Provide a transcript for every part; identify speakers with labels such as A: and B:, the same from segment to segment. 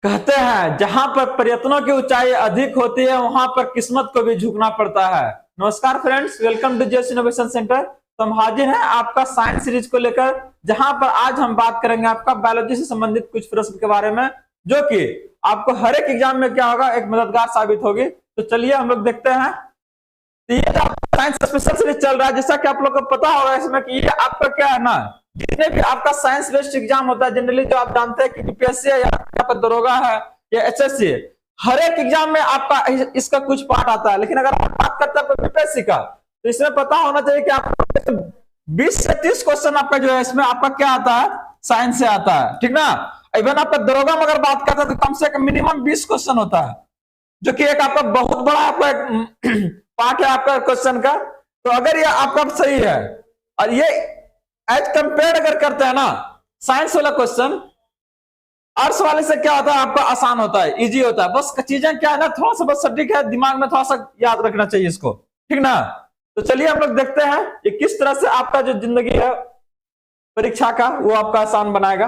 A: कहते हैं जहां पर प्रयत्नों की ऊंचाई अधिक होती है वहां पर किस्मत को भी झुकना पड़ता है। नमस्कार फ्रेंड्स, वेलकम टू जेस इनोवेशन सेंटर। तो हम हाजिर हैं आपका साइंस सीरीज को लेकर, जहां पर आज हम बात करेंगे आपका बायोलॉजी से संबंधित कुछ प्रश्न के बारे में, जो कि आपको हर एक एग्जाम में क्या होगा, एक मददगार साबित होगी। तो चलिए हम लोग देखते हैं। तो ये जो साइंस स्पेशल सीरीज चल रहा है, जैसा कि आप लोग को पता होगा इसमें कि ये आपका क्या है ना, जितने भी आपका साइंस बेस्ड एग्जाम होता है जनरली, जो आप जानते हैं कि बीपीएससी है या आपका दरोगा है या एचएससी है, हर एक एग्जाम में आपका इसका कुछ पार्ट आता है। लेकिन अगर आप बात करते हैं बीपीएससी का, तो इसमें पता होना चाहिए कि आपको 20 से 30 क्वेश्चन आपका जो है इसमें आपका क्या आता है, साइंस से आता है, ठीक ना। इवन आपका दरोगा में अगर बात करते हैं तो कम से कम मिनिमम 20 क्वेश्चन होता है, जो कि एक आपका बहुत बड़ा आपका पार्ट है आपका क्वेश्चन का। तो अगर ये आपका सही है और ये एज कंपेयर अगर करते हैं ना, साइंस वाला क्वेश्चन आर्ट्स वाले से क्या होता है, आपका आसान होता है, इजी होता है। बस चीजें क्या है ना, थोड़ा सा बस सटीक है, दिमाग में थोड़ा सा याद रखना चाहिए इसको, ठीक ना। तो चलिए हम लोग देखते हैं ये किस तरह से आपका जो जिंदगी है परीक्षा का वो आपका आसान बनाएगा।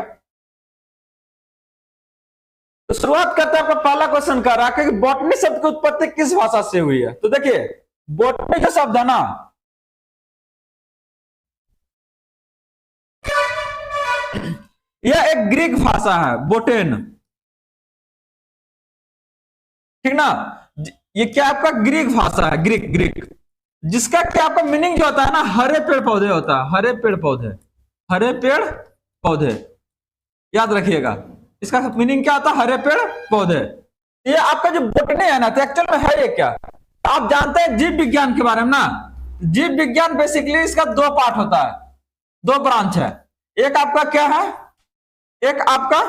A: तो शुरुआत करते हैं, आपका पहला क्वेश्चन कर रहा है कि बॉटनी शब्द की उत्पत्ति किस भाषा से हुई है। तो देखिए बॉटनी का शब्द है ना, यह एक ग्रीक भाषा है, बोटेन, ठीक ना। ये क्या आपका ग्रीक भाषा है, ग्रीक ग्रीक, जिसका क्या आपका मीनिंग जो होता है ना, हरे पेड़ पौधे होता है, हरे पेड़ पौधे, हरे पेड़ पौधे, याद रखिएगा। इसका मीनिंग क्या होता है, हरे पेड़ पौधे। ये आपका जो बोटनी है ना, तो एक्चुअल में है ये क्या, आप जानते हैं जीव विज्ञान के बारे में ना। जीव विज्ञान बेसिकली इसका दो पार्ट होता है, दो ब्रांच है। एक आपका क्या है, एक आपका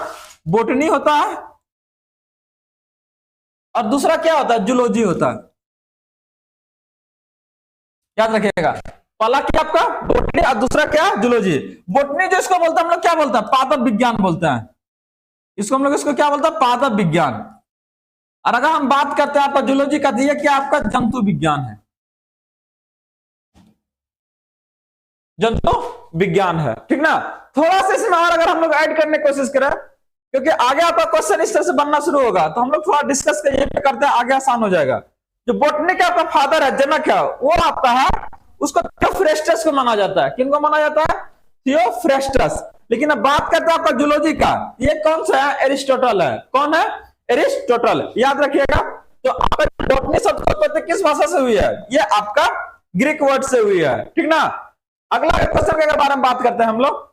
A: बोटनी होता है और दूसरा क्या होता है, जूलॉजी होता है, याद रखिएगा। पहला क्या आपका बोटनी और दूसरा क्या, जूलॉजी। बोटनी जो इसको बोलते हैं हम लोग क्या बोलते हैं, पादप विज्ञान बोलते हैं इसको, हम लोग इसको क्या बोलते हैं, पादप विज्ञान। और अगर हम बात करते हैं आपका जूलॉजी का, तो ये क्या आपका जंतु विज्ञान है, जंतु विज्ञान है, ठीक ना। थोड़ा सा इसमें और अगर हम लोग ऐड करने की कोशिश करें, क्योंकि आगे आपका क्वेश्चन इस तरह से बनना शुरू होगा, तो हम लोग थोड़ा डिस्कस करते हैं, आगे आसान हो जाएगा। जो बोटनी का आपका फादर है, जनक है, वो आपका है, उसको थियोफ्रेस्टस को माना जाता है। किनको माना जाता है, थियोफ्रेस्टस। लेकिन अब बात करते हैं आपका जूलॉजी का, ये कौन सा है, एरिस्टोटल है। कौन है, एरिस्टोटल, याद रखिएगा। तो आपका बोटनी शब्द की उत्पत्ति किस भाषा से हुई है, ये आपका ग्रीक वर्ड से हुई है, ठीक ना। अगला क्वेश्चन के बारे में बात करते हैं हम लोग,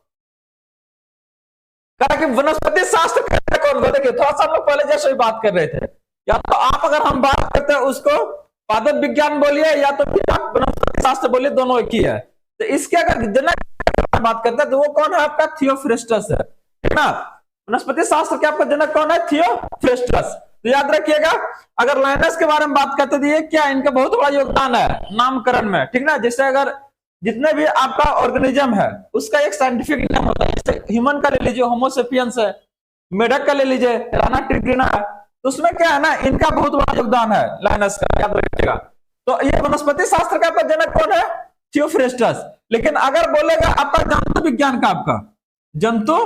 A: कि वनस्पति शास्त्र कौन को। देखिए थोड़ा सा हम लोग पहले जैसे ही बात कर रहे थे, या तो आप अगर हम बात करते हैं उसको पादप विज्ञान बोलिए या तो फिर आप वनस्पति शास्त्र बोलिए, दोनों एक ही है। तो इसके अगर जनक बात करते हैं तो वो कौन है, आपका थियोफ्रेस्टस है, ठीक ना। वनस्पति शास्त्र के आपका जनक कौन है, थियोफ्रेस्टस। तो याद रखिएगा। अगर लाइनस के बारे में बात करते हैं, ये क्या, इनका बहुत बड़ा योगदान है नामकरण में, ठीक ना। जैसे अगर जितने भी आपका ऑर्गेनिज्म है उसका एक साइंटिफिक नेम होता है, जैसे ह्यूमन का ले लीजिए, होमोसेपियंस है, मेढक का ले लीजिए, राना ट्रिग्रिना है, तो उसमें क्या है ना, इनका बहुत बड़ा योगदान है, लाइनस का, याद रखिएगा। तो ये वनस्पति शास्त्र का आपका जनक कौन है, थियोफ्रेस्टस। लेकिन अगर बोलेगा आपका जंतु विज्ञान का, आपका जंतु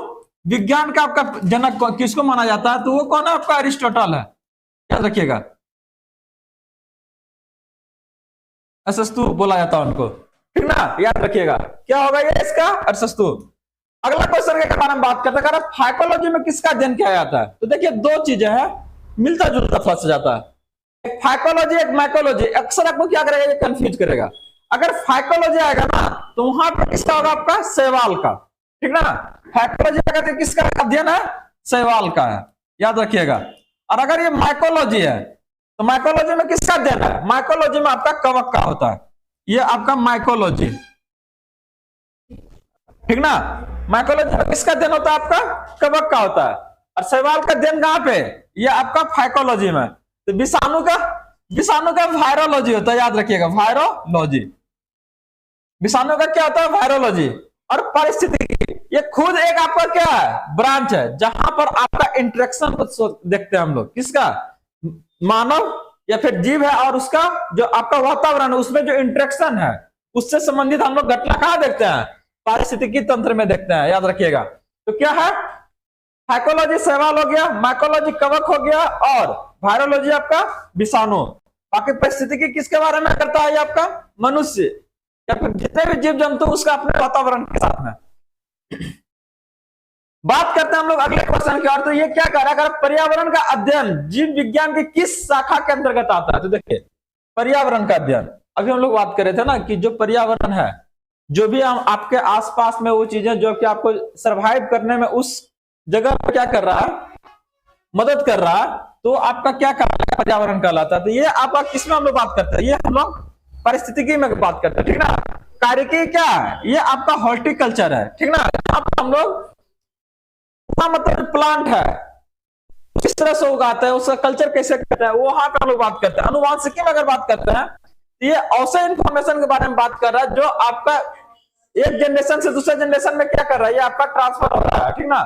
A: विज्ञान का आपका जनक किसको माना जाता है, तो वो कौन है, आपका एरिस्टोटल है, याद रखिएगा। अरस्तु बोला जाता है उनको, ठीक ना, याद रखिएगा। क्या होगा ये इसका, अरस्तु। अगला क्वेश्चन के बारे में बात करते हैं, फाइकोलॉजी में किसका अध्ययन किया जाता है। तो देखिए दो चीजें हैं, मिलता जुलता फंस जाता है, एक फाइकोलॉजी एक माइकोलॉजी। अक्सर आपको क्या करेगा, ये कंफ्यूज करेगा। अगर फाइकोलॉजी आएगा ना, तो वहां पर किसका होगा, आपका शैवाल का, ठीक ना। फाइकोलॉजी आएगा तो किसका अध्ययन है, शैवाल का है, याद रखिएगा। और अगर ये माइकोलॉजी है, तो माइकोलॉजी में किसका अध्ययन है, माइकोलॉजी में आपका कवक का होता है, ये आपका माइकोलॉजी, ठीक ना। माइकोलॉजी में किसका अध्ययन होता है, आपका कवक का होता है। और शैवाल का अध्ययन कहां पे, ये आपका फाइकोलॉजी में। तो विषाणु का वायरोलॉजी होता है, याद रखिएगा, वायरोलॉजी। विषाणु का क्या होता है, वायरोलॉजी। और पारिस्थितिकी, ये खुद एक आपका क्या है, ब्रांच है, जहां पर आपका इंटरेक्शन को देखते हैं हम लोग, किसका, मानव या फिर जीव है और उसका जो आपका वातावरण है, उसमें जो इंटरेक्शन है, उससे संबंधित हम लोग घटना कहां देखते हैं, पारिस्थितिकी तंत्र में देखते हैं, याद रखिएगा। तो क्या है, फाइकोलॉजी शैवाल हो गया, माइकोलॉजी कवक हो गया, और वायरोलॉजी आपका विषाणु। बाकी पारिस्थितिकी किसके बारे में करता है? ये आपका मनुष्य या फिर जितने भी जीव जंतु उसका अपने वातावरण के साथ में। बात करते हैं हम लोग अगले क्वेश्चन की ओर। तो ये क्या कर रहा है? पर्यावरण का अध्ययन जीव विज्ञान की किस शाखा के अंतर्गत आता है? तो देखिए, पर्यावरण का अध्ययन, अभी हम लोग बात कर रहे थे ना कि जो पर्यावरण है, जो भी हम आपके आसपास में वो चीजें जो कि आपको सरवाइव करने में उस जगह पर क्या कर रहा है, मदद कर रहा है, तो आपका क्या कहलाता है? पर्यावरण कहलाता है। तो ये आपका किसमें हम लोग बात करते हैं? ये हम लोग पारिस्थितिकी में बात करते हैं, ठीक ना। कार्यकी क्या है? ये आपका हॉर्टिकल्चर है, ठीक ना। हम लोग मतलब प्लांट है किस तरह से उगाते हैं, उसका कल्चर कैसे करते हैं, वो वहां पे हम लोग बात करते हैं। अनुवांशिकी में अगर बात करते हैं तो ये ऐसे इंफॉर्मेशन के बारे में बात कर रहा है जो आपका एक जनरेशन से दूसरे जनरेशन में क्या कर रहा है, ये आपका ट्रांसफर हो रहा है, ठीक ना,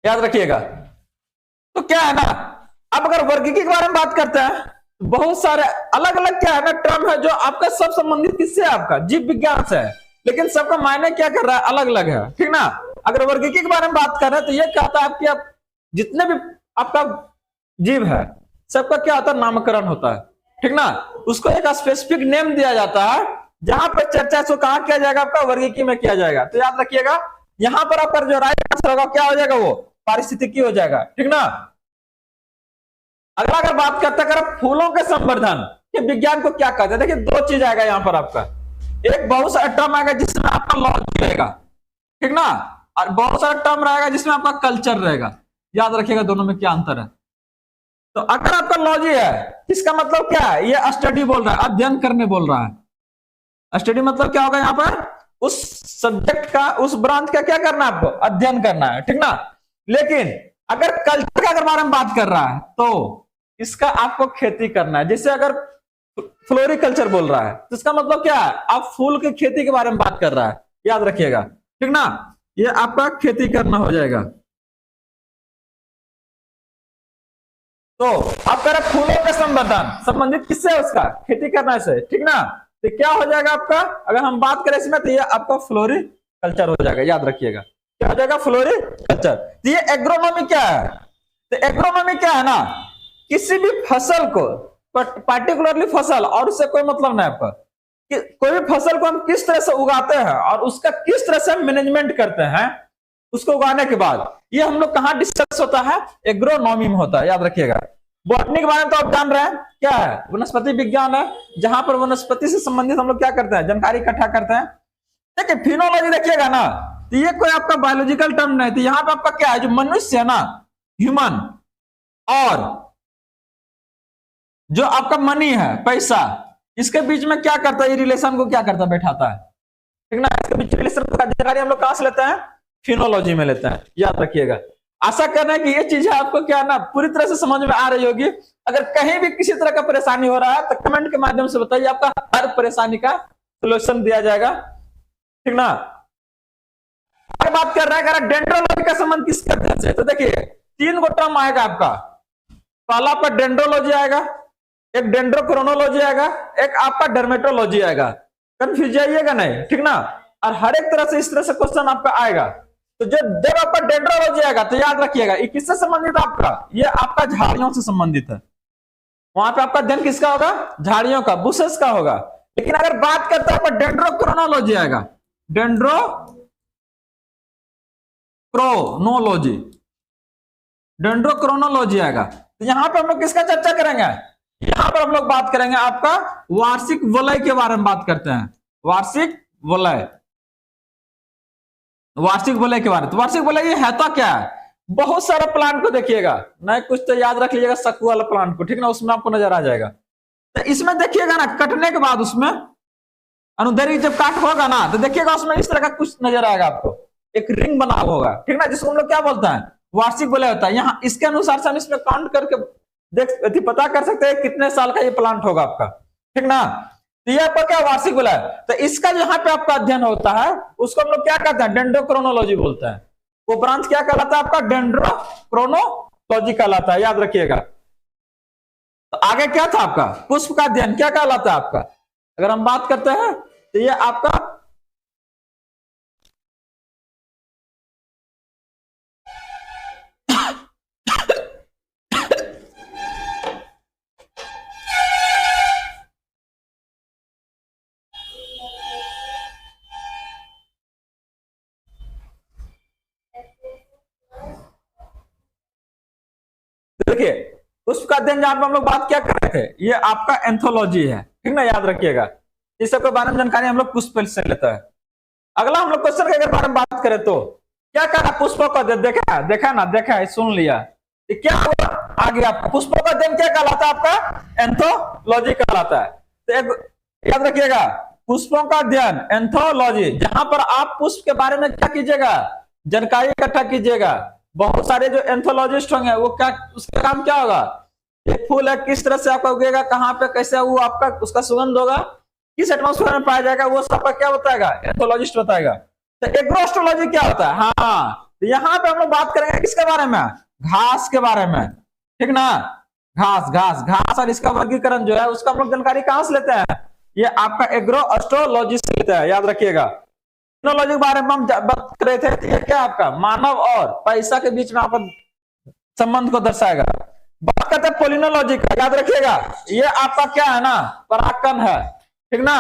A: याद रखिएगा। तो क्या है ना, अब अगर वर्गीकी के बारे में बात करते हैं, बहुत सारे अलग अलग क्या है ना टर्म है जो आपका सब संबंधित किससे है? आपका जीव विज्ञान से है, लेकिन सबका मायने क्या कर रहा है? अलग अलग है, ठीक ना। अगर वर्गीकी के बारे में बात कर रहे हैं तो ये कहता है कि आप जितने भी आपका जीव है सबका क्या होता है? नामकरण होता है, ठीक ना। उसको एक स्पेसिफिक नेम दिया जाता है, जहां पर चर्चा इसको कहां किया जाएगा? आपका वर्गीकी में किया जाएगा। तो याद रखिएगा, यहां पर आपका जो राइट आंसर होगा क्या हो जाएगा? वो पारिस्थितिकी हो जाएगा, ठीक ना। अगला अगर बात करते हैं फूलों के संवर्धन के विज्ञान को क्या कहते हैं? देखिए, दो चीज आएगा यहां पर आपका, एक बहुत सारा टर्म आएगा जिसमें आपका लॉजी रहेगा, ठीक ना, और बहुत सारा टर्म रहेगा जिसमें आपका कल्चर रहेगा। याद रखिएगा दोनों में क्या अंतर है। तो अगर आपका लॉजी है, इसका मतलब क्या है? ये स्टडी बोल रहा है, अध्ययन करने बोल रहा है। स्टडी मतलब क्या होगा? यहाँ पर उस सब्जेक्ट का, उस ब्रांच का क्या करना है? आपको अध्ययन करना है, ठीक ना। लेकिन अगर कल्चर का अगर बारे में बात कर रहा है तो इसका आपको खेती करना है। जैसे अगर फ्लोरिकल्चर बोल रहा है तो इसका मतलब क्या है? आप फूल की खेती के बारे में बात कर रहा है, याद रखिएगा, ठीक ना। ये आपका खेती करना हो जाएगा। तो आप कह रहे फूलों के संवर्धन संबंधित किससे है? उसका खेती करना से, ठीक ना। तो क्या हो जाएगा आपका? अगर हम बात करें इसमें तो ये आपका फ्लोरिकल्चर हो जाएगा, याद रखिएगा, क्या हो जाएगा? फ्लोरिकल्चर। तो ये एग्रोनॉमी क्या है? तो एग्रोनॉमी क्या है ना, किसी भी फसल को, पार्टिकुलरली फसल और उससे कोई मतलब नहीं आपका, कि कोई भी फसल को हम किस तरह से उगाते हैं और उसका किस तरह से मैनेजमेंट करते हैं उसको उगाने के बाद, ये हम लोग कहां डिस्कस होता है? एग्रोनॉमी में होता है, याद रखिएगा। बॉटनी के बारे में तो आप जान रहे हैं, क्या है? वनस्पति विज्ञान है, जहां पर वनस्पति से संबंधित हम लोग क्या करते हैं? जानकारी इकट्ठा करते हैं। देखिए, फिनोलॉजी देखिएगा ना, तो ये कोई आपका बायोलॉजिकल टर्म नहीं, तो यहाँ पे आपका क्या है? जो मनुष्य है ना, ह्यूमन, और जो आपका मनी है, पैसा, इसके बीच में क्या करता है? ये रिलेशन को क्या करता है? बैठाता है, ठीक ना। इसके बीच रिलेशन का जानकारी हम लोग कहां से लेते हैं? फिनोलॉजी में लेते हैं, याद रखिएगा। आशा करना है कि ये चीजें आपको क्या ना पूरी तरह से समझ में आ रही होगी। अगर कहीं भी किसी तरह का परेशानी हो रहा है तो कमेंट के माध्यम से बताइए, आपका हर परेशानी का सोल्यूशन दिया जाएगा, ठीक ना। अगर बात कर रहा है डेंड्रोलॉजी का संबंध किसके अध्ययन से? तो देखिए, तीन गो टर्म आएगा आपका। पहला पर डेंड्रोलॉजी आएगा, एक डेंड्रोक्रोनोलॉजी आएगा, एक आपका डर्मेटोलॉजी आएगा। कंफ्यूज जाइएगा नहीं, ठीक ना। और हर एक तरह से इस तरह से क्वेश्चन आपका आएगा। तो जब आपका डेंड्रोलॉजी आएगा तो याद रखिएगा, ये किससे संबंधित है? आपका ये आपका झाड़ियों से संबंधित है। वहां पे आपका अध्ययन किसका होगा? झाड़ियों का, बुशेस का होगा। लेकिन अगर बात करते हैं, आपका डेंड्रोक्रोनोलॉजी आएगा, डेंड्रोक्रोनोलॉजी, डेंड्रोक्रोनोलॉजी आएगा। तो यहां पे हम लोग किसका चर्चा करेंगे? यहां पर हम लोग बात करेंगे आपका वार्षिक वलय के बारे में बात करते हैं। वार्षिक वलय, वार्षिक वलय के बारे में। तो वार्षिक वलय ये है तो क्या है? बहुत सारा प्लांट को देखिएगा, नहीं कुछ तो याद रख लीजिएगा, सक्कू वाला प्लांट को, ठीक ना, उसमें आपको नजर आ जाएगा। तो इसमें देखिएगा ना, कटने के बाद उसमें अनुदैर्घ्य जब काट होगा ना, तो देखिएगा उसमें इस तरह का कुछ नजर आएगा आपको, एक रिंग बना होगा, ठीक ना, जिसको हम लोग क्या बोलते हैं? वार्षिक वलय होता है। यहाँ इसके अनुसार से हम इसमें काउंट करके देख पता कर सकते हैं कितने साल का ये प्लांट होगा आपका, ठीक ना। तो ये आपका क्या वार्षिक वलय? तो इसका जो यहाँ पे आपका अध्ययन होता है उसको हम लोग क्या कहते हैं? डेंड्रोक्रोनोलॉजी बोलते हैं। वो ब्रांच क्या कहलाता है? आपका डेंड्रोक्रोनोलॉजी कहलाता है, याद रखिएगा। तो आगे क्या था आपका? पुष्प का अध्ययन क्या कहलाता है आपका? अगर हम बात करते हैं तो ये आपका देखिए पुष्प का अध्ययन जहां पर हम लोग बात क्या कर रहे थे, ये आपका एंथोलॉजी है, ठीक ना, याद रखिएगा। इस सब के बारे में जानकारी हम लोग पुष्प से लेता है। अगला हम लोग क्वेश्चन के बारे में बात करें तो क्या कहा, पुष्पों का अध्ययन, देखा ना, देखा सुन लिया, क्या हुआ आगे आपका, पुष्पों का अध्ययन क्या कहलाता है, आपका एंथोलॉजी कहलाता है। तो याद रखिएगा पुष्पों का अध्ययन एंथोलॉजी, जहां पर आप पुष्प के बारे में क्या कीजिएगा, जानकारी इकट्ठा कीजिएगा। बहुत सारे जो एंथोलॉजिस्ट होंगे वो क्या, उसका काम क्या होगा, एक फूल है किस तरह से आपका उगेगा, कहाँ पे कैसे वो आपका उसका सुगंध होगा, किस एटमॉस्फेयर में पाया जाएगा, वो सब क्या बताएगा, एंथोलॉजिस्ट बताएगा। तो एग्रोएस्ट्रोलॉजी क्या होता है, हाँ तो यहाँ पे हम लोग बात करेंगे किसके बारे में, घास के बारे में, ठीक ना, घास घास घास और इसका वर्गीकरण जो है उसका हम लोग जानकारी कहां से लेते हैं, ये आपका एग्रोएस्ट्रोलॉजी से लेते हैं, याद रखिएगा। टेक्नोलॉजी के बारे में हम बात कर रहे थे, तो ये क्या आपका मानव और पैसा के बीच में आपका संबंध को दर्शाएगा। बात करते हैं पोलिनोलॉजी का, याद रखिएगा ये आपका क्या है ना, परागकण है, ठीक ना।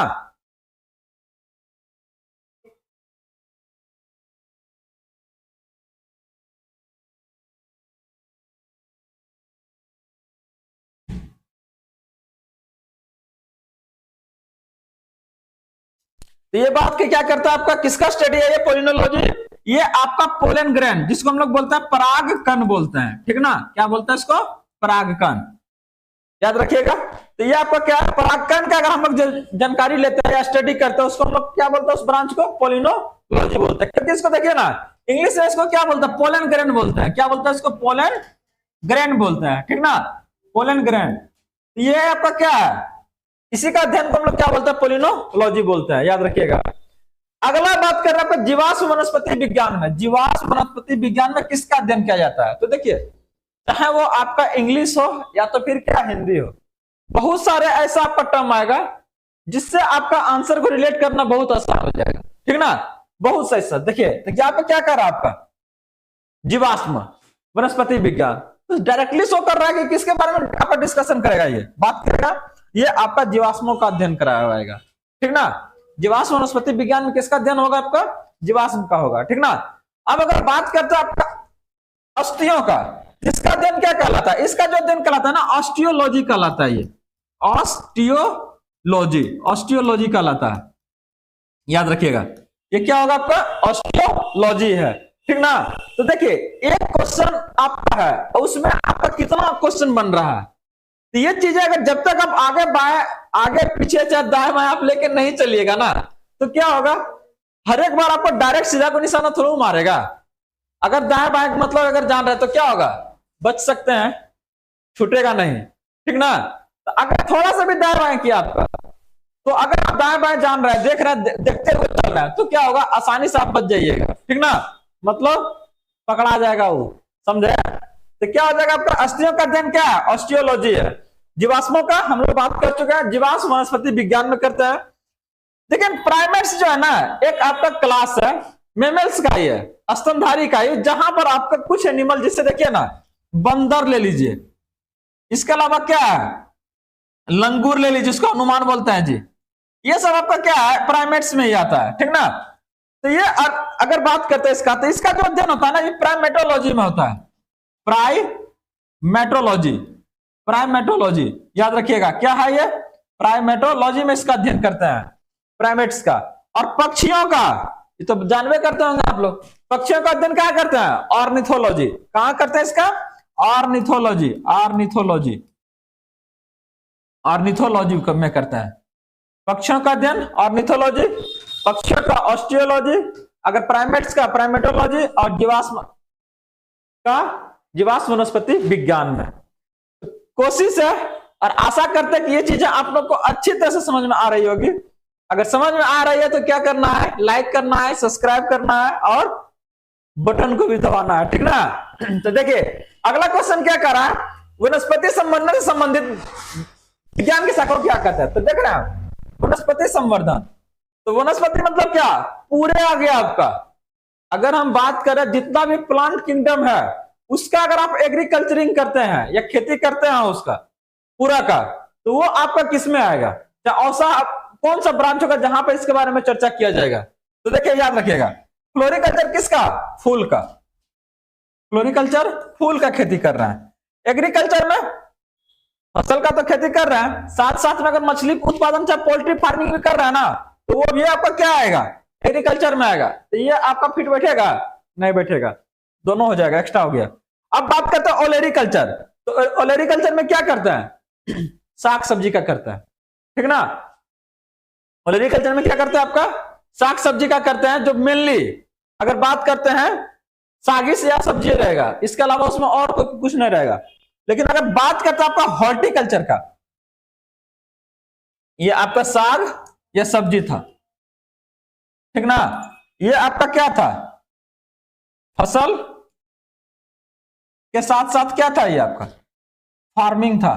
A: तो ये बात के क्या करता है, आपका किसका स्टडी है ये पोलिनोलॉजी, ये आपका पोलन ग्रेन जिसको हम लोग बोलते हैं पराग कण बोलते हैं, ठीक ना, क्या बोलते हैं इसको, पराग कण, याद रखिएगा। तो ये आपका क्या है, पराग कण का अगर हम लोग जानकारी लेते हैं या स्टडी करते हैं उसको हम लोग क्या बोलते हैं, उस ब्रांच को पोलिनोलॉजी बोलते हैं। क्योंकि इसको देखिए ना, इंग्लिश में इसको क्या बोलते हैं, पोलन ग्रेन बोलते हैं, क्या बोलते हैं इसको, पोलन ग्रेन बोलते हैं, ठीक ना, पोलन ग्रेन। ये आपका क्या है, इसी का अध्ययन को हम लोग क्या बोलते हैं, पोलिनोलॉजी बोलते हैं, याद रखिएगा। अगला बात कर रहे हैं जीवाश्म वनस्पति विज्ञान में, जीवाश्म वनस्पति विज्ञान में किसका अध्ययन किया जाता है, तो देखिए चाहे वो आपका इंग्लिश हो या तो फिर क्या हिंदी हो, बहुत सारे ऐसा आपका टर्म आएगा जिससे आपका आंसर को रिलेट करना बहुत आसान हो जाएगा, ठीक ना, बहुत सही सर। देखिए तो यहाँ पे क्या कर रहा है आपका जीवाश्म वनस्पति विज्ञान, तो डायरेक्टली शो कर रहा है कि किसके बारे में आपका डिस्कशन करेगा, ये बात करेगा, ये आपका जीवाश्मों का अध्ययन कराएगा, ठीक ना। जीवाश्म वनस्पति विज्ञान में किसका अध्ययन होगा, आपका जीवाश्म का होगा, ठीक ना। अब अगर बात करते हैं आपका अस्थियों का, इसका अध्ययन क्या कहलाता है, इसका जो अध्ययन कहलाता है ना ऑस्टियोलॉजी कहलाता है, ये ऑस्टियोलॉजी, ऑस्टियोलॉजी कहलाता है, याद रखिएगा ये क्या होगा आपका ऑस्टियोलॉजी है, ठीक ना। तो देखिए एक क्वेश्चन आपका है और उसमें आपका कितना क्वेश्चन बन रहा है, तो ये चीजें अगर जब तक आप आगे बाएं आगे पीछे चाहे दाएं बाएं आप लेके नहीं चलिएगा ना, तो क्या होगा, हर एक बार आपको डायरेक्ट सीधा को निशाना थोड़ा मारेगा। अगर दाएं बाएं मतलब अगर जान रहे तो क्या होगा, बच सकते हैं, छूटेगा नहीं, ठीक ना। तो अगर थोड़ा सा भी दाएं बाएं किया आपका, तो अगर आप दाएं बाएं जान रहे हैं, देख रहे हैं, देखते हुए चल रहे हैं, तो क्या होगा, आसानी से आप बच जाइएगा, ठीक ना, मतलब पकड़ा जाएगा वो, समझे। तो क्या हो जाएगा आपका अस्थियों का अध्ययन क्या है, ऑस्टियोलॉजी है। जीवाश्मों का हम लोग बात कर चुके हैं, जीवाश्म वनस्पति विज्ञान में करते हैं। लेकिन प्राइमेट्स जो है ना, एक आपका क्लास है मेमल्स का ही है, स्तनधारी का ही, जहां पर आपका कुछ एनिमल, जिससे देखिए ना बंदर ले लीजिए, इसके अलावा क्या है लंगूर ले लीजिए, उसको अनुमान बोलते हैं जी, ये सब आपका क्या है प्राइमेट्स में ही आता है, ठीक ना। तो ये अगर बात करते हैं इसका, तो इसका जो अध्ययन होता है ना ये प्राइमेटोलॉजी में होता है, प्राइमेटोलॉजी, प्राइमेटोलॉजी याद रखिएगा क्या है ये, प्राइमेटोलॉजी में इसका अध्ययन करते हैं प्राइमेट्स का। और पक्षियों का ये तो जानवे करते होंगे आप लोग, पक्षियों का अध्ययन क्या करते हैं, ऑर्निथोलॉजी, कहां करते हैं इसका, ऑर्निथोलॉजी, ऑर्निथोलॉजी, ऑर्निथोलॉजी में करते हैं पक्षियों का अध्ययन, ऑर्निथोलॉजी, पक्षियों का ऑस्टियोलॉजी, अगर प्राइमेट्स का प्राइमेटोलॉजी, और जीवाश्म का जीवाश्म वनस्पति विज्ञान में। कोशिश है और आशा करते हैं कि ये चीजें आप लोग को अच्छी तरह से समझ में आ रही होगी। अगर समझ में आ रही है तो क्या करना है, लाइक करना है, सब्सक्राइब करना है और बटन को भी दबाना है, ठीक ना। तो देखिए अगला क्वेश्चन क्या कर रहा है, वनस्पति संवर्धन से संबंधित विज्ञान की शाखा क्या कहते हैं, तो देख रहे हैं वनस्पति संवर्धन। तो वनस्पति मतलब क्या, पूरे आ गया आपका, अगर हम बात करें जितना भी प्लांट किंगडम है उसका, अगर आप एग्रीकल्चरिंग करते हैं या खेती करते हैं उसका पूरा का, तो वो आपका किस में आएगा, औसा कौन सा ब्रांच होगा जहां पर इसके बारे में चर्चा किया जाएगा। तो देखिए याद रखिएगा फ्लोरिकल्चर किसका, फूल का, फ्लोरिकल्चर फूल का खेती कर रहा है। एग्रीकल्चर में फसल का तो खेती कर रहे हैं, साथ साथ में अगर मछली उत्पादन चाहे पोल्ट्री फार्मिंग भी कर रहे हैं ना, तो वो भी आपका क्या आएगा, एग्रीकल्चर में आएगा। तो ये आपका फिट बैठेगा, नहीं बैठेगा, दोनों हो जाएगा, एक्स्ट्रा हो गया। अब बात करते हैं ओलेरीकल्चर। तो ओलेरीकल्चर में क्या करता है, साग सब्जी का करता है, ठीक ना। ओलेरीकल्चर में क्या करते हैं, आपका साग सब्जी का करते हैं, जो मेनली अगर बात करते हैं सागी से या सब्जी रहेगा, इसके अलावा उसमें और कुछ नहीं रहेगा। लेकिन अगर बात करते हैं आपका हॉर्टिकल्चर का, ये आपका साग या सब्जी था, ठीक ना। ये आपका क्या था, फसल के साथ साथ क्या था, ये आपका फार्मिंग था,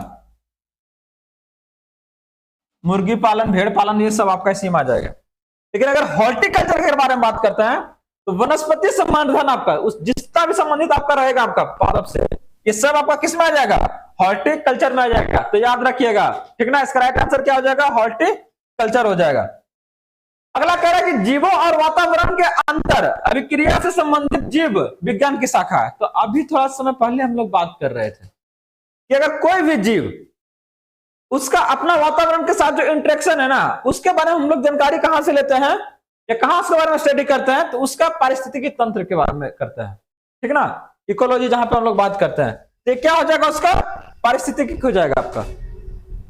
A: मुर्गी पालन, भेड़ पालन, ये सब आपका इसी में आ जाएगा। लेकिन अगर हॉर्टिकल्चर के बारे में बात करते हैं तो वनस्पति संवर्धन आपका उस जितना भी संबंधित आपका रहेगा आपका पादप से, ये सब आपका किस में आ जाएगा, हॉर्टिकल्चर में आ जाएगा। तो याद रखिएगा, ठीक ना। इसका राइट आंसर क्या हो जाएगा, हॉर्टिकल्चर हो जाएगा। अगला कह रहा है कि जीवों और वातावरण के अंतर अभिक्रिया से संबंधित जीव विज्ञान की शाखा है। तो अभी थोड़ा समय पहले हम लोग बात कर रहे थे कि अगर कोई भी जीव उसका अपना वातावरण के साथ जो इंटरेक्शन है ना, उसके बारे में हम लोग जानकारी कहां से लेते हैं या कहां उसके बारे में स्टडी करते हैं, तो उसका पारिस्थितिकी तंत्र के बारे में करते हैं, ठीक ना। इकोलॉजी जहां पे हम लोग बात करते हैं, तो क्या हो जाएगा, उसका पारिस्थितिकी हो जाएगा, आपका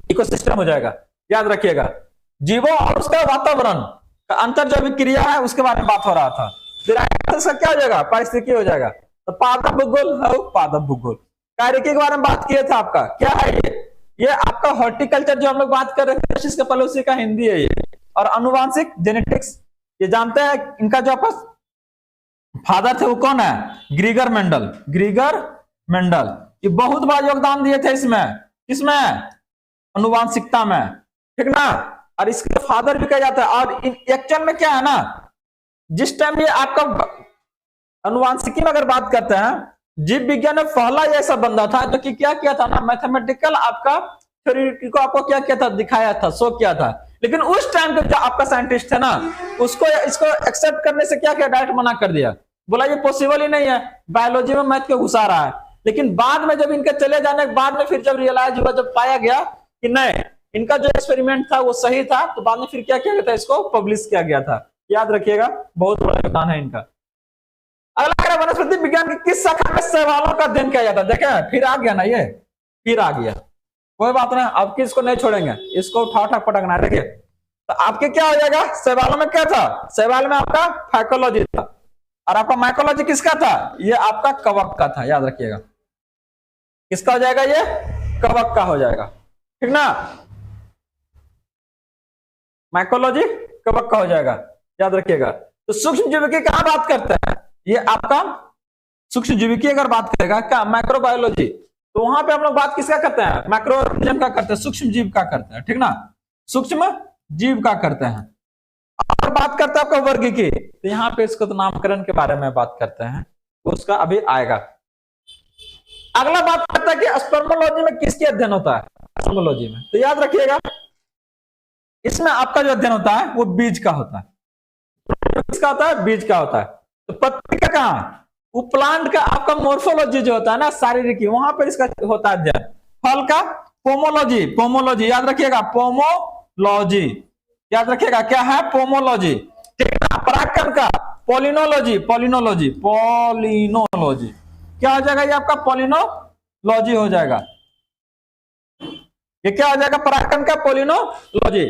A: इकोसिस्टम हो जाएगा। याद रखिएगा, जीवों और उसका वातावरण का अंतर जो अभिक्रिया है उसके बारे में बात हो रहा था। इसका क्या हो जाएगा, पारिस्थितिकी हो जाएगा। तो पादप भूगोल, पादप भूगोल कार्यकी के बारे में बात किया था, आपका क्या है ये आपका हॉर्टिकल्चर जो हम लोग बात कर रहे थे, इसका पड़ोसी का हिंदी है ये। और अनुवांशिक जेनेटिक्स, ये जानते हैं इनका जो आपका फादर थे वो कौन है, ग्रीगर मेंडल। ग्रीगर मेंडल ये बहुत बड़ा योगदान दिए थे इसमें, किसमें, अनुवांशिकता में, ठीक ना। और इसके फादर भी कहा जाता है। और एक्चुअल में क्या है ना, जिस टाइम ये आपका अनुवांशिकी में अगर बात करते हैं, जीव विज्ञान में पहला ऐसा बंदा था जो कि क्या किया था ना, मैथमेटिकल आपका थ्योरी को आपको क्या किया था, दिखाया था, शो किया था। लेकिन उस टाइम के जो आपका साइंटिस्ट है ना, उसको इसको एक्सेप्ट करने से क्या किया, डायरेक्ट मना कर दिया, बोला ये पॉसिबल ही नहीं है, बायोलॉजी में मैथ को घुसा रहा है। लेकिन बाद में जब इनके चले जाने के बाद में फिर जब रियलाइज हुआ, जब पाया गया कि नहीं इनका जो एक्सपेरिमेंट था वो सही था, तो बाद में फिर क्या किया गया था, इसको पब्लिश किया गया था। याद रखिएगा, बहुत बड़ा योगदान है इनका। अगला वनस्पति विज्ञान की किस शाखा में शैवालों का अध्ययन किया जाता है, देखें फिर आ गया ना, ये फिर आ गया, कोई बात नहीं, अब किसको नहीं छोड़ेंगे, इसको उठा उठा पटकना है। देखिए तो आपके क्या हो जाएगा, शैवालों में क्या था, शैवाल में आपका फाइकोलॉजी था, और आपका माइकोलॉजी किसका था, ये आपका कवक का था। याद रखिएगा, किसका हो जाएगा, ये कवक का हो जाएगा, ठीक ना। माइकोलॉजी कवक का हो जाएगा, याद रखिएगा। तो सूक्ष्म जीविकी कहां बात करते हैं, ये आपका सूक्ष्म जीविकी अगर बात करेगा क्या, माइक्रोबायोलॉजी, तो वहां पे हम लोग बात किसका करते हैं, माइक्रो ऑर्गेनिज्म का करते हैं, सूक्ष्म जीव का करते हैं, ठीक ना, सूक्ष्म जीव का करते हैं। और बात करते हैं आपका वर्गीकी, तो यहाँ पे इसको तो नामकरण के बारे में बात करते हैं, उसका अभी आएगा। अगला बात करता है कि स्पर्मोलॉजी में किसके अध्ययन होता है, स्पर्मोलॉजी में, तो याद रखिएगा इसमें आपका जो अध्ययन होता है वो बीज का होता है, किसका होता है, बीज का होता है। तो पत्ती का कहां, वो प्लांट का आपका मोर्फोलॉजी जो होता है ना, शारीरिक, वहां पर इसका होता है अध्ययन। फल का पोमोलॉजी, पोमोलॉजी याद रखिएगा, पोमोलॉजी याद रखिएगा, क्या है, पोमोलॉजी, ठीक है। परागकण का पोलिनोलॉजी, पोलिनोलॉजी, पोलिनोलॉजी क्या हो जाएगा, ये आपका पोलिनोलॉजी हो जाएगा, ये क्या हो जाएगा, परागकण का पोलिनोलॉजी।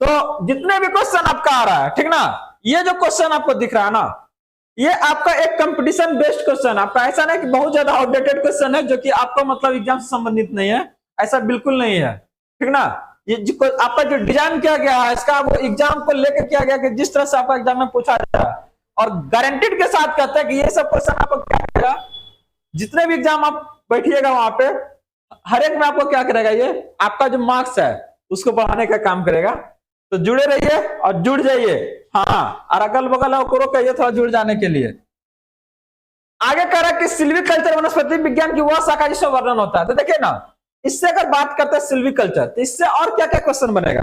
A: तो जितने भी क्वेश्चन आपका आ रहा है, ठीक ना, ये जो क्वेश्चन आपको दिख रहा है ना, ये आपका एक कंपटीशन बेस्ड क्वेश्चन, आपका ऐसा नहीं कि बहुत ज्यादा आउटडेटेड क्वेश्चन है जो कि आपको मतलब एग्जाम से संबंधित नहीं है, ऐसा बिल्कुल नहीं है, ठीक ना। ये आपका जो डिजाइन किया गया है, इसका वो एग्जाम को लेकर किया गया कि जिस तरह से आपका एग्जाम में पूछा जाए, और गारंटीड के साथ कहता है कि ये सब क्वेश्चन आपको क्या करेगा, जितने भी एग्जाम आप बैठिएगा वहां पे हर एक में आपको क्या करेगा, ये आपका जो मार्क्स है उसको बढ़ाने का काम करेगा। तो जुड़े रहिए और जुड़ जाइए, हाँ, और अगल बगल को कहिए थोड़ा जुड़ जाने के लिए। आगे कह रहा है कि सिल्वीकल्चर वनस्पति विज्ञान की वह शाखा जिसमें वर्णन होता है। तो देखिए ना, इससे अगर बात करते हैं सिल्वीकल्चर, तो इससे और क्या क्या क्वेश्चन बनेगा।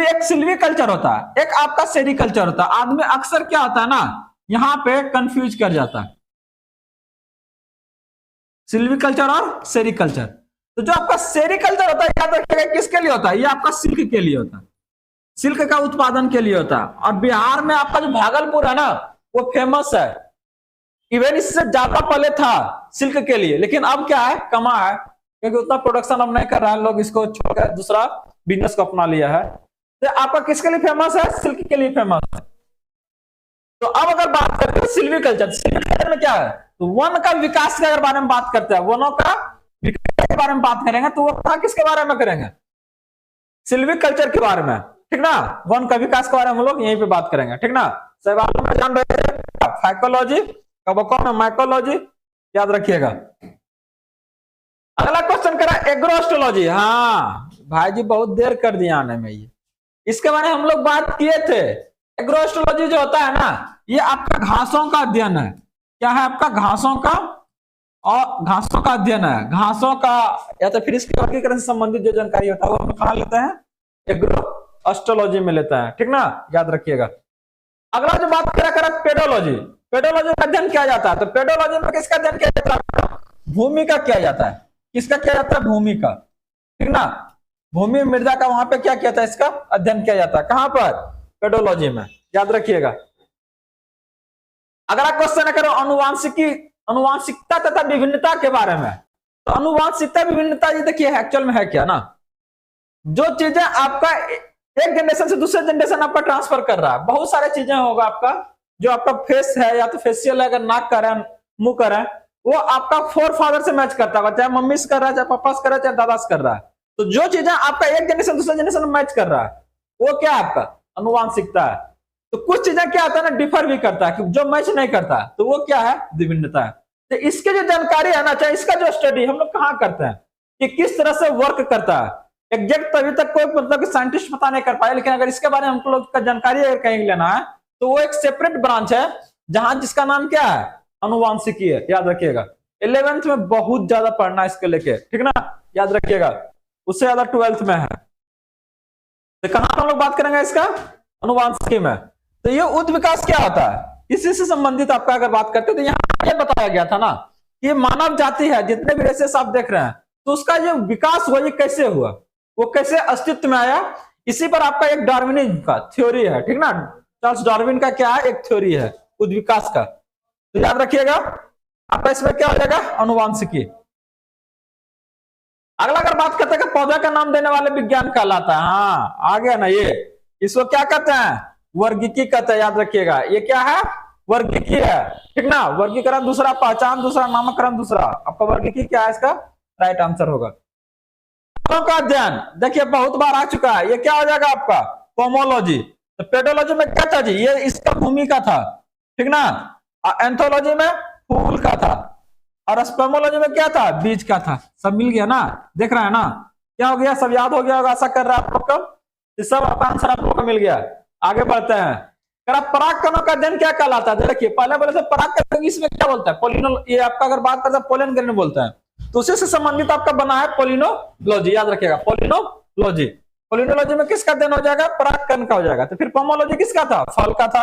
A: एक सिल्वीकल्चर होता है, एक आपका सेरिकल्चर होता है। आदमी अक्सर क्या होता है ना, यहाँ पे कंफ्यूज कर जाता है। सिल्वीकल्चर और सेरिकल्चर। तो जो आपका सेरिकल्चर होता है, याद रखिएगा किसके लिए होता है, ये आपका सिल्क के लिए होता है, सिल्क का उत्पादन के लिए होता है। और बिहार में आपका जो भागलपुर है ना, वो फेमस है, इवन इससे ज्यादा पहले था सिल्क के लिए, लेकिन अब क्या है, कमा है, क्योंकि उतना प्रोडक्शन अब नहीं कर रहा है, लोग इसको छोड़कर दूसरा बिजनेस को अपना लिया है। तो आपका किसके लिए फेमस है, सिल्क के लिए फेमस है। तो अब अगर बात करते हैं सिल्वीकल्चर, सिल्वीकल्चर में क्या है, तो वन का विकास के अगर बारे में बात करते हैं, वनों का विकास के बारे में बात करेंगे, तो वो कहा किसके बारे में करेंगे, सिल्वीकल्चर के बारे में, ठीक ना। वन का विकास के बारे में हम लोग यहीं पे बात करेंगे, ठीक ना। सवाल में जान रहे हैं फाइकोलॉजी, कबको में माइकोलॉजी, याद रखिएगा। अगला क्वेश्चन करा एग्रोस्टोलॉजी। हाँ भाई जी बहुत देर कर दिया आने में, ये इसके बारे में हम लोग बात किए थे। एग्रोस्टोलॉजी जो होता है ना, ये आपका घासों का अध्ययन है। क्या है आपका, घासों का, और घासों का अध्ययन है, घासों का या तो फिर इसके वर्गीकरण से संबंधित जो जानकारी होता है वो हम कहा लेते हैं, एग्रोस्टोलॉजी में लेते हैं, ठीक ना, याद रखिएगा। अगला जो बात करा पेडोलॉजी, पेडोलॉजी का अध्ययन किया जाता है। तो पेडोलॉजी में किसका अध्ययन किया जाता है, भूमि का किया जाता है, किसका किया जाता है, भूमि का, ठीक ना। भूमि मृदा का वहां पे क्या किया था, इसका अध्ययन किया जाता है, कहां पर, पेडोलॉजी में, याद रखिएगा। अगला क्वेश्चन है करो अनुवांशिकी, अनुवांशिकता तथा विभिन्नता के बारे में। तो अनुवांशिकता विभिन्नता ये देखिए एक्चुअल में है क्या ना, जो चीजें आपका एक जनरेशन से दूसरे जनरेशन आपका ट्रांसफर कर रहा है, बहुत सारे चीजें होगा आपका, जो आपका फेस है या तो फेशियल है, अगर नाक कर रहे हैं, मुंह कर रहे हैं, वो आपका फोर फादर से मैच करता है, चाहे मम्मी से कर रहा है, चाहे पापा से कर रहा है, चाहे दादा से कर रहा है। तो जो चीजें आपका एक जनरेशन दूसरे जनरेशन में मैच कर रहा है, वो क्या है आपका अनुवांशिकता है। तो कुछ चीजें क्या होता है ना, डिफर भी करता है, जो मैच नहीं करता है, तो वो क्या है, विभिन्नता है। तो इसके जो जानकारी है ना, चाहे इसका जो स्टडी हम लोग कहाँ करते हैं, कि किस तरह से वर्क करता है, एग्जैक्ट अभी तक कोई मतलब साइंटिस्ट पता नहीं कर पाए, लेकिन अगर इसके बारे में हम लोग का जानकारी अगर कहीं लेना है, तो वो एक सेपरेट ब्रांच है, जहां जिसका नाम क्या है, अनुवांशिकी है, याद रखिएगा। 11th में बहुत ज्यादा पढ़ना इसके लेके, ठीक ना, याद रखिएगा, उससे ज्यादा 12th में है। तो कहां हम लोग बात करेंगे इसका, अनुवांशिकी में। तो ये उच्च विकास क्या होता है, इसी से संबंधित आपका अगर बात करते, तो यहाँ ये बताया गया था ना, कि मानव जाति है, जितने भी रेसेस आप देख रहे हैं, तो उसका जो विकास हुआ, ये कैसे हुआ, वो कैसे अस्तित्व में आया, इसी पर आपका एक डार्विनिज्म का थ्योरी है, ठीक ना। चार्ल्स डार्विन का क्या है, एक थ्योरी है उच्च विकास का। तो याद रखिएगा आपका इसमें क्या हो जाएगा, अनुवांशिकी। अगला अगर बात करते हैं कि पौधा का नाम देने वाले विज्ञान कहलाता है। हाँ आ गया ना ये, इसको क्या कहते हैं, वर्गीकी कहते हैं, याद रखिएगा। ये क्या है, वर्गीकी है, ठीक ना। वर्गीकरण दूसरा, पहचान दूसरा, नामकरण दूसरा, आपका वर्गीकी क्या है, इसका राइट आंसर होगा। का अध्ययन देखिए बहुत बार आ चुका है, ये क्या हो जाएगा आपका, पोमोलॉजी। तो पेडोलॉजी में क्या था जी, ये इसका भूमि का था, ठीक ना। एंथोलॉजी में फूल का था, और स्पर्मोलॉजी में क्या था, बीज का था। सब मिल गया ना, देख रहा है ना, क्या हो गया, सब याद हो गया होगा, आशा कर रहा है आप लोग को, सब आपका आंसर आप लोग को मिल गया। आगे बढ़ते हैं, पराग कणों का अध्ययन क्या कहलाता है। देखिए पहले बोले थे पराग कण, इसमें क्या बोलता है, पोलिनो, ये आपका अगर बात करते हैं पोलन ग्रेन बोलता है, तो उसी से संबंधित आपका बना है पोलिनोलॉजी, याद रखिएगा, पोलिनोलॉजी। पोलिनोलॉजी में किसका अध्ययन हो जाएगा, पराग कण का हो जाएगा। तो फिर पोमोलॉजी किसका था, फल का था।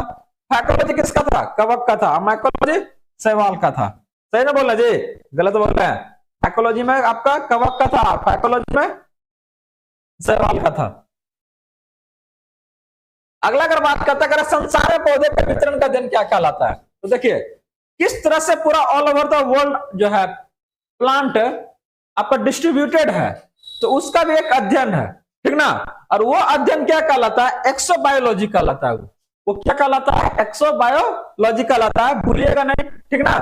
A: फाइकोलॉजी किसका था, कवक का था। माइकोलॉजी शैवाल का था। सही ना बोला जी, गलत बोल रहे हैं। फाइकोलॉजी में आपका कवक का था, फाइकोलॉजी में शैवाल का था। अगला अगर बात करते हैं संसार में पौधे के वितरण का अध्ययन क्या कहलाता है, तो देखिए किस तरह से पूरा ऑल ओवर द वर्ल्ड जो है प्लांट आपका डिस्ट्रीब्यूटेड है, तो उसका भी एक अध्ययन है, ठीक ना। और वो अध्ययन क्या कहलाता है, एक्सोबायोलॉजी कहलाता है। वो क्या कहलाता है, एक्सोबायोलॉजी कहलाता है, भूलिएगा नहीं, ठीक ना।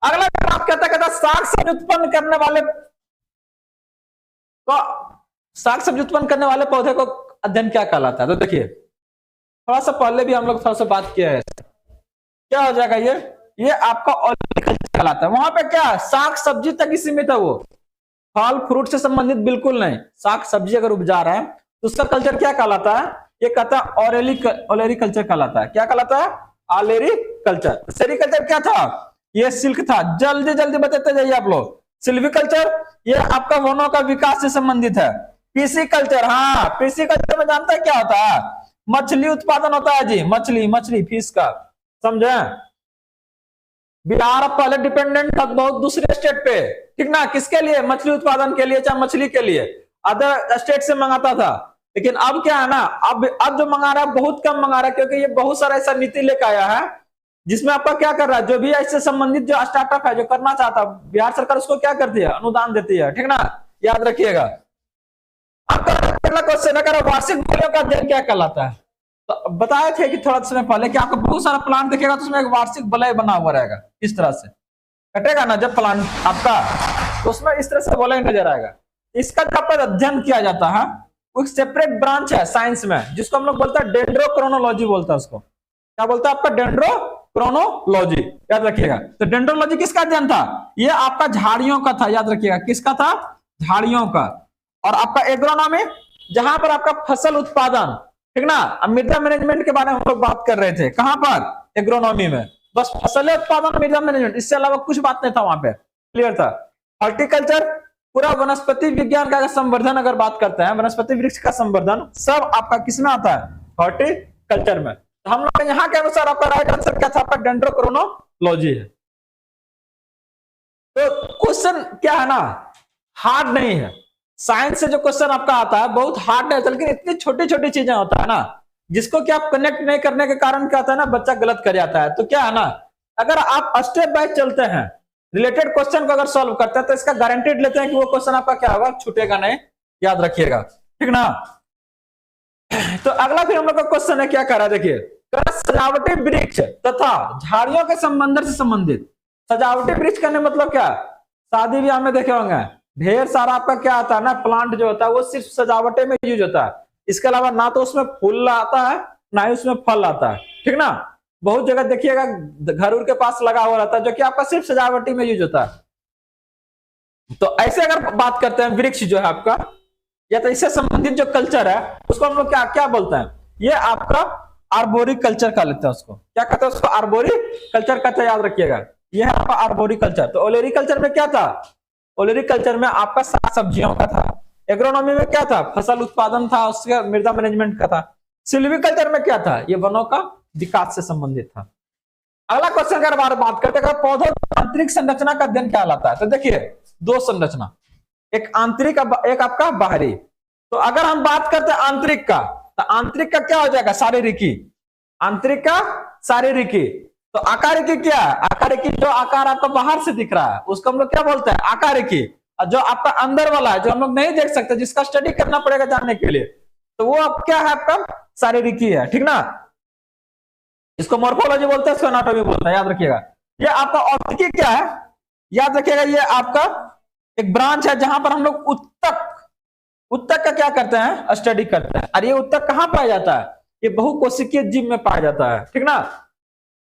A: अगला बात कहता साग सब्जी उत्पन्न करने वाले को, साग सब्जी उत्पन्न करने वाले पौधे को अध्ययन क्या कहलाता है। तो देखिए थोड़ा सा पहले भी हम लोग थोड़ा सा बात किया है, क्या हो जाएगा ये आपका ऑर्गेनिकल्चर कहलाता है। वहां पे क्या साग सब्जी तक ही सीमित है, वो फल फ्रूट से संबंधित बिल्कुल नहीं। साग सब्जी अगर उपजा रहा है तो उसका कल्चर क्या कहलाता है, ये कहता है ऑलेरी कल्चर कहलाता है। क्या कहलाता है, ऑलेरी कल्चर। सेरिकल्चर क्या था, ये सिल्क था। जल्दी जल्दी बताते जाइए आप लोग। सिल्वीकल्चर ये आपका वनों का विकास से संबंधित है। पीसी कल्चर, हाँ पीसी कल्चर में जानते हैं क्या होता है, मछली उत्पादन होता है जी, मछली फिश का, समझे। बिहार पहले डिपेंडेंट था बहुत दूसरे स्टेट पे, ठीक ना, किसके लिए, मछली उत्पादन के लिए, चाहे मछली के लिए अदर स्टेट से मंगाता था। लेकिन अब क्या है ना, अब जो मंगा रहा है बहुत कम मंगा रहा है, क्योंकि ये बहुत सारा ऐसा नीति लेकर आया है जिसमें आपका क्या कर रहा है, जो भी इससे संबंधित जो स्टार्टअप है जो करना चाहता है, बिहार सरकार उसको क्या करती है, अनुदान देती है, ठीक ना, याद रखिएगा। आपका अगला क्वेश्चन है, वार्षिक मूल्यों का अध्ययन क्या कहलाता है। तो बताए थे कि थोड़ा समय पहले कि आपको बहुत सारा प्लान दिखेगा तो उसमें एक वार्षिक वलय बना हुआ रहेगा, इस तरह से कटेगा ना जब प्लान आपका, तो उसमें इस तरह से वलय नजर आएगा। इसका जब पर अध्ययन किया जाता है वो एक सेपरेट ब्रांच है साइंस में, जिसको हम लोग बोलते हैं डेंड्रोक्रोनोलॉजी बोलता है उसको। क्या बोलता है आपका, डेंड्रोक्रोनोलॉजी, याद रखिएगा। तो डेंड्रोलॉजी किसका अध्ययन था, ये आपका झाड़ियों का था, याद रखिएगा किसका था, झाड़ियों का। और आपका एग्रोनॉमी, जहां पर आपका फसल उत्पादन, ठीक ना, मृदा मैनेजमेंट के बारे में हम लोग बात कर रहे थे, कहां पर, एग्रोनॉमी में, बस फसल उत्पादन मृदा मैनेजमेंट, इससे अलावा कुछ बात नहीं था वहां पे, क्लियर था। हॉर्टिकल्चर पूरा वनस्पति विज्ञान का संवर्धन, अगर बात करते हैं वनस्पति वृक्ष का संवर्धन, सब आपका किसमें आता है, हॉर्टिकल्चर में। तो हम लोग यहाँ के अनुसार आपका राइट आंसर क्या था, आपका डेंड्रोक्रोनोलॉजी है। तो क्वेश्चन क्या है ना, हार्ड नहीं है, साइंस से जो क्वेश्चन आपका आता है बहुत हार्ड है, लेकिन इतनी छोटी छोटी चीजें होता है ना, जिसको कि आप कनेक्ट नहीं करने के कारण क्या होता है ना, बच्चा गलत कर जाता है। तो क्या है ना, अगर आप स्टेप बाय चलते हैं, रिलेटेड क्वेश्चन को अगर सॉल्व करते हैं, तो इसका गारंटेड लेते हैं कि वो क्वेश्चन आपका क्या होगा, छूटेगा नहीं, याद रखिएगा, ठीक ना। तो अगला फिर हम लोग का क्वेश्चन है, क्या कह रहा है, देखिए, सजावटी वृक्ष तथा झाड़ियों के संबंध से संबंधित। सजावटी वृक्ष करने मतलब क्या, शादी ब्याह में देखे होंगे ढेर सारा आपका क्या आता है ना, प्लांट जो होता है वो सिर्फ सजावटे में यूज होता है, इसके अलावा ना तो उसमें फूल आता है ना ही उसमें फल आता है, ठीक ना। बहुत जगह देखिएगा घर के पास लगा हुआ रहता है जो कि आपका सिर्फ सजावटी में यूज होता है। तो ऐसे अगर बात करते हैं वृक्ष जो है आपका, या तो इससे संबंधित जो कल्चर है उसको हम लोग क्या क्या बोलते हैं, ये आपका आर्बोरी कल्चर का लेते हैं, उसको क्या कहते हैं, उसको आर्बोरी कल्चर कहते हैं, याद रखिएगा, ये है आपका आर्बोरी कल्चर। तो ओलेरी कल्चर में क्या था, ओलेरी कल्चर में आपका साग सब्जियों का था। एग्रोनॉमी में क्या था, फसल उत्पादन था, उसका मृदा मैनेजमेंट का था। सिल्वी कल्चर में क्या था, ये वनों का विकास से संबंधित था। अगला क्वेश्चन अगर बात करते हैं पौधों की आंतरिक संरचना का अध्ययन क्या लाता है, तो देखिए दो संरचना, एक आंतरिक एक आपका बाहरी। तो अगर हम बात करते हैं आंतरिक का, तो आंतरिक का क्या हो जाएगा, शारीरिकी, आंतरिक का शारीरिकी। तो आकारिकी क्या है, आकारिकी जो आकार आपका बाहर से दिख रहा है उसको हम लोग क्या बोलते हैं, आकारिकी। और जो आपका अंदर वाला है जो हम लोग नहीं देख सकते, जिसका स्टडी करना पड़ेगा जानने के लिए, तो वो अब क्या है, आपका शारीरिकी है, ठीक ना। इसको मॉर्फोलॉजी बोलते हैं, इसको एनाटॉमी बोलते हैं, याद रखिएगा। ये आपका औद्योगिक क्या है, याद रखिएगा, ये आपका एक ब्रांच है जहां पर हम लोग उत्तक का क्या करते हैं, स्टडी करते हैं। और ये उत्तक कहां पाया जाता है, ये बहुकोशिकीय जीव में पाया जाता है, ठीक ना।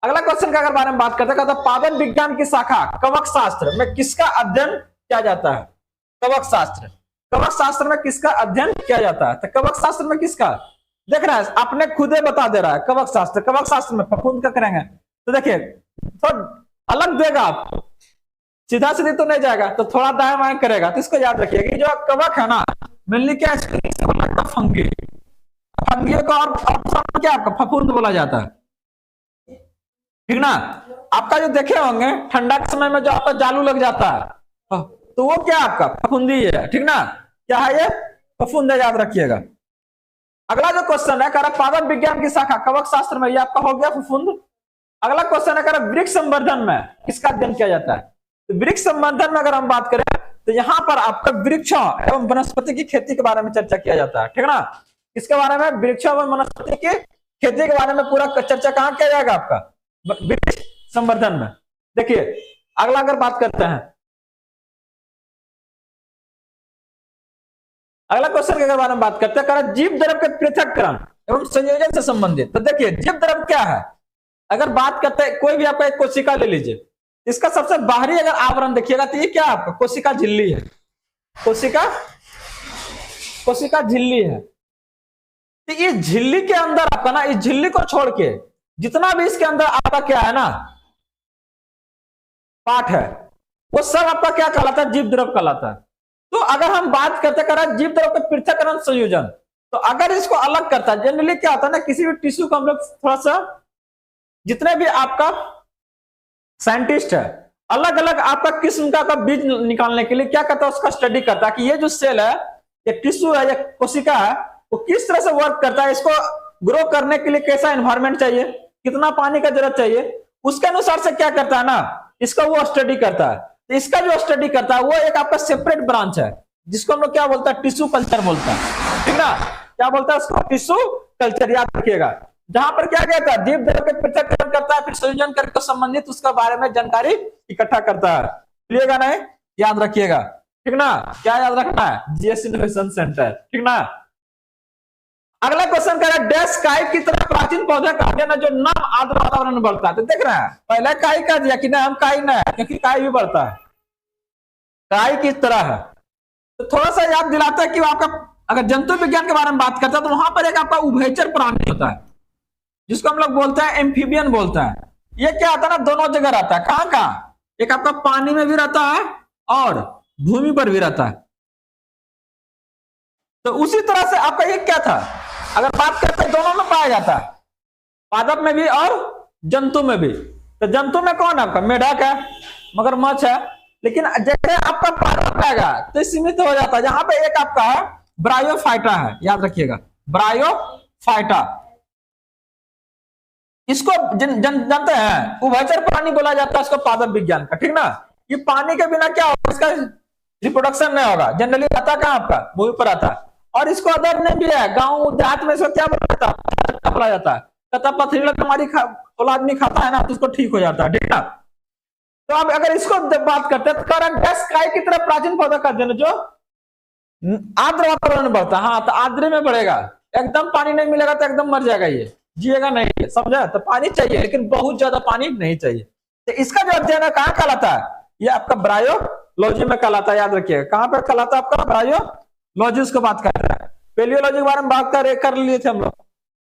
A: अगला क्वेश्चन का अगर बारे में बात करते हैं, पादप विज्ञान की शाखा कवक शास्त्र में किसका अध्ययन किया जाता है, कवक शास्त्र, कवक शास्त्र में किसका अध्ययन किया जाता है। तो कवक शास्त्र में किसका, देख रहा है आपने खुदे बता दे रहा है, कवक शास्त्र, कवक शास्त्र में फफूंद का करेंगे, तो देखिए तो अलग देगा आपको, सीधा सीधी तो नहीं जाएगा, तो थोड़ा दाएं बाएं करेगा। तो इसको याद रखिए कि जो कवक है ना, मेनली क्या है, फंगी, फंगी का और क्या आपका फफूंद बोला जाता है, ठीक ना। आपका जो देखे होंगे ठंडा के समय में जो आपका जालू लग जाता है, तो वो क्या आपका फफूंदी है, ठीक ना, क्या है ये, फफूंद, याद रखिएगा। अगला जो क्वेश्चन है, पादप विज्ञान की शाखा कवक शास्त्र में, ये आपका हो गया फफूंद। अगला क्वेश्चन है, वृक्ष संवर्धन में किसका अध्ययन किया जाता है। तो वृक्ष संवर्धन में अगर हम बात करें, तो यहाँ पर आपका वृक्षों एवं वनस्पति की खेती के बारे में चर्चा किया जाता है, ठीक ना। इसके बारे में, वृक्षों एवं वनस्पति की खेती के बारे में पूरा चर्चा कहाँ किया जाएगा, आपका वृक्ष संवर्धन में। देखिए अगला अगर बात करते हैं, अगला क्वेश्चन के बारे में बात करते हैं, जीव द्रव के पृथक्करण एवं संयोजन से संबंधित। तो देखिए जीव द्रव क्या है, अगर बात करते हैं, कोई भी आपका एक कोशिका ले लीजिए, इसका सबसे बाहरी अगर आवरण देखिएगा तो ये क्या है, आपका कोशिका झिल्ली है, कोशिका झिल्ली है। तो ये झिल्ली के अंदर आपका ना, इस झिल्ली को छोड़ के जितना भी इसके अंदर आपका क्या है ना पार्ट है, वो सब आपका क्या कहलाता है, जीव द्रव कहलाता है। तो अगर हम बात करते हैं जीव द्रव के पृथक्करण संयोजन, तो अगर इसको अलग करता है, जनरली क्या होता है ना, किसी भी टिश्यू को हम लोग थोड़ा सा, जितने भी आपका साइंटिस्ट है, अलग अलग आपका किस्म का बीज निकालने के लिए क्या करता है, उसका स्टडी करता है कि ये जो सेल है, ये टिश्यू है, ये कोशिका है, वो किस तरह से वर्क करता है, इसको ग्रो करने के लिए कैसा एनवायरमेंट चाहिए, कितना पानी का जरूरत चाहिए, उसके अनुसार से क्या करता है ना, इसका वो स्टडी करता है। तो इसका जो स्टडी करता है वो एक आपका सेपरेट ब्रांच है, जिसको हम लोग क्या बोलता है, टिश्यू कल्चर बोलता है, ठीक ना। क्या बोलता है उसको, टिश्यू कल्चर, याद रखिएगा। जहां पर क्या कहता है, जीव देह के पृथक्करण करता है, फिर संयोजन करके संबंधित उसका बारे में जानकारी इकट्ठा करता है। क्लियर नहीं, याद रखिएगा, ठीक ना। क्या याद रखना है, जीएस इनोवेशन सेंटर, ठीक ना। अगला क्वेश्चन कह रहा है, डैश काई की तरह प्राचीन पौधा का अध्ययन है जो नम आर्द्र वातावरण में बढ़ता है। तो देख रहे हैं, पहले काई का दिया कि नहीं, हम काई ना है, क्योंकि काई भी बढ़ता है, काई किस तरह है। तो थोड़ा सा याद दिलाता है कि आपका अगर जंतु विज्ञान के बारे में बात करता है तो वहां पर एक आपका उभयचर प्राणी होता है, जिसको हम लोग बोलते हैं एम्फीबियन बोलते हैं। ये क्या आता है ना, दोनों जगह रहता है। कहां कहां, एक आपका पानी में भी रहता है और भूमि पर भी रहता है। तो उसी तरह से आपका ये क्या था, अगर बात करते हैं दोनों में पाया जाता है, पादप में भी और जंतु में भी। तो जंतु में कौन है आपका, मेढक है, मगरमच्छ है। लेकिन जैसे आपका पादप आएगा तो सीमित हो जाता है। जहां पे एक आपका है ब्रायोफाइटा है, याद रखिएगा, ब्रायोफाइटा। इसको जानते हैं, उभयचर प्राणी बोला जाता है इसको पादप विज्ञान का, ठीक ना। ये पानी के बिना क्या होगा, इसका रिप्रोडक्शन नहीं होगा। जनरली आता कहां आपका, भूमि पर आता है। और इसको अदर नेम भी है, गांव देहात में इसको क्या बोला जाता है, कहता पथरीला बीमारी आदमी खाता है ना तो उसको ठीक हो जाता है, ठीक ना। तो अब अगर इसको बात करते हैं तो कारण डैश काई की तरह प्राचीन पौधा का अध्ययन जो आर्द्र वातावरण में बढ़ता है। हाँ, तो आर्द्र में बढ़ेगा, एकदम पानी नहीं मिलेगा तो एकदम मर जाएगा, ये जिएगा नहीं, समझा। तो पानी चाहिए लेकिन बहुत ज्यादा पानी नहीं चाहिए। तो इसका जो अध्ययन है कहाँ कहलाता है, ये आपका ब्रायोलॉजी में कहलाता है, याद रखिएगा। कहां पर कहलाता है आपका, ब्रायोलॉजी उसको बात कर रहा है। पेलियोलॉजी के बारे में बात कर लिए थे हम लोग।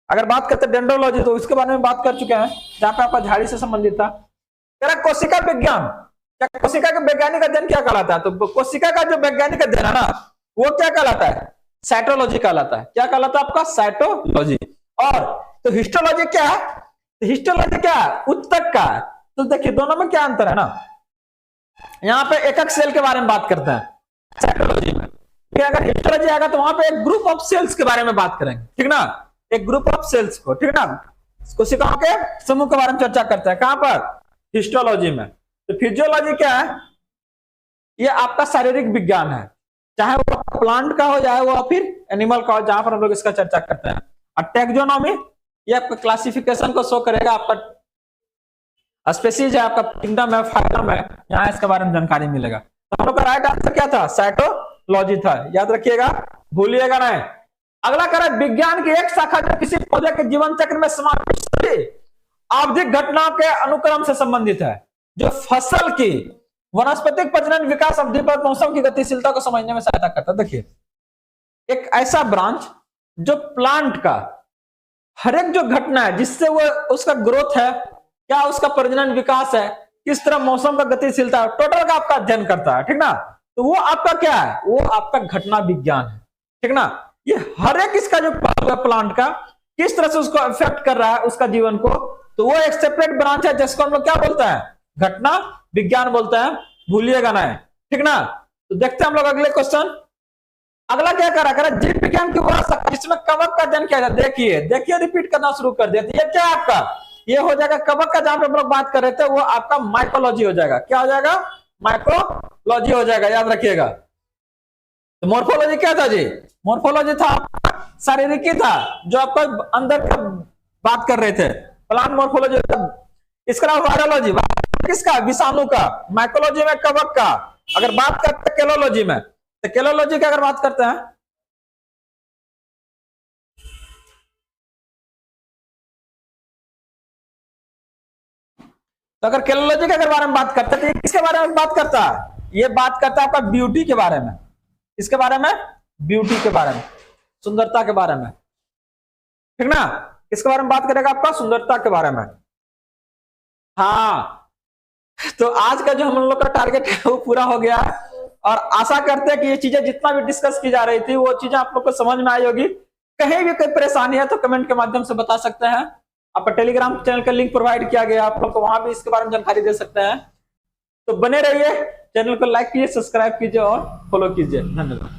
A: अगर बात करते हैं डेंड्रोलॉजी तो उसके बारे में बात कर चुके हैं, जहां पे आपका झाड़ी से संबंधित था। कोशिका विज्ञान, क्या कोशिका का वैज्ञानिक अध्ययन क्या कहलाता है, तो कोशिका का जो वैज्ञानिक अध्ययन है ना वो क्या कहलाता है, साइटोलॉजी कहलाता है। क्या कहलाता है आपका, साइटोलॉजी। और तो हिस्टोलॉजी क्या है, तो हिस्टोलॉजी क्या है, उत्तक का। तो देखिए दोनों में क्या अंतर है ना, यहाँ पे एकक सेल के बारे में बात करते हैं साइटोलॉजी में, फिर अगर हिस्टोलॉजी आएगा तो वहां पे एक ग्रुप ऑफ सेल्स के बारे में बात करेंगे, ठीक ना। एक ग्रुप ऑफ सेल्स को, ठीक ना, कोशिकाओं के समूह के बारे में चर्चा करते हैं। कहां पर, हिस्टोलॉजी में। तो फिजियोलॉजी क्या है, ये आपका शारीरिक विज्ञान है, चाहे वो प्लांट का हो चाहे वो फिर एनिमल का हो, जहां पर हम लोग इसका चर्चा करते हैं। और टैक्सोनॉमी, ये आपका क्लासिफिकेशन को शो करेगा, आपका स्पीशीज है, आपका किंगडम है, फाइलम है, यहाँ इसके बारे में जानकारी मिलेगा। तो हम लोग का राइट आंसर क्या था, साइटोलॉजी था, याद रखिएगा, भूलिएगा नहीं। अगला कह रहा है, विज्ञान की एक शाखा जो किसी पौधे के जीवन चक्र में समाविष्ट आवधिक घटनाओं के अनुक्रम से संबंधित है, जो फसल की वनस्पतिक प्रजनन विकास अवधि पर मौसम की गतिशीलता को समझने में सहायता करता है। देखिए, एक ऐसा ब्रांच जो प्लांट का हर एक जो घटना है जिससे वो उसका ग्रोथ है, क्या उसका प्रजनन विकास है, किस तरह मौसम का गतिशीलता है, टोटल का आपका अध्ययन करता है, ठीक ना। तो वो आपका क्या है, वो आपका घटना विज्ञान है, ठीक ना। ये हर एक इसका जो प्लांट का किस तरह से उसको इफेक्ट कर रहा है उसका जीवन को, तो वो एक सेपरेट ब्रांच है जिसको हम लोग क्या बोलते हैं, घटना विज्ञान बोलते हैं, भूलिएगा नहीं, ठीक ना। तो देखते हैं हम लोग अगले क्वेश्चन। अगला क्या कर रहा है, जीव विज्ञान की वह शाखा जिसमें कवक का अध्ययन किया जाता है। देखिए रिपीट करना शुरू कर दिया। ये क्या आपका, ये हो जाएगा कवक का, जहां पे हम लोग बात कर रहे थे वो आपका माइकोलॉजी हो जाएगा। क्या हो जाएगा, माइकोलॉजी हो जाएगा, याद रखिएगा। तो मोर्फोलॉजी क्या था जी, मोर्फोलॉजी था शारीरिक ही था, जो आपको अंदर का बात कर रहे थे, प्लांट मोर्फोलॉजी। इसके अलावा वायरोलॉजी, किसका, विषाणु का। माइकोलॉजी में कवक का। अगर बात करते हैं केलोलॉजी में, तो केलोलॉजी की अगर बात करते हैं, तो अगर केलोलॉजी के अगर बारे में बात करते हैं तो ये किसके बारे में बात करता है, ये बात करता है आपका ब्यूटी के बारे में। इसके बारे में, ब्यूटी के बारे में, सुंदरता के बारे में, ठीक ना। किसके बारे में बात करेगा, आपका सुंदरता के बारे में। हाँ, तो आज का जो हम लोग का टारगेट है वो पूरा हो गया, और आशा करते हैं कि ये चीजें जितना भी डिस्कस की जा रही थी वो चीजें आप लोग को समझ में आई होगी। कहीं भी कोई परेशानी है तो कमेंट के माध्यम से बता सकते हैं। आपका टेलीग्राम चैनल का लिंक प्रोवाइड किया गया, आप लोग को वहां भी इसके बारे में जानकारी दे सकते हैं। तो बने रहिए, चैनल को लाइक कीजिए, सब्सक्राइब कीजिए और फॉलो कीजिए। धन्यवाद।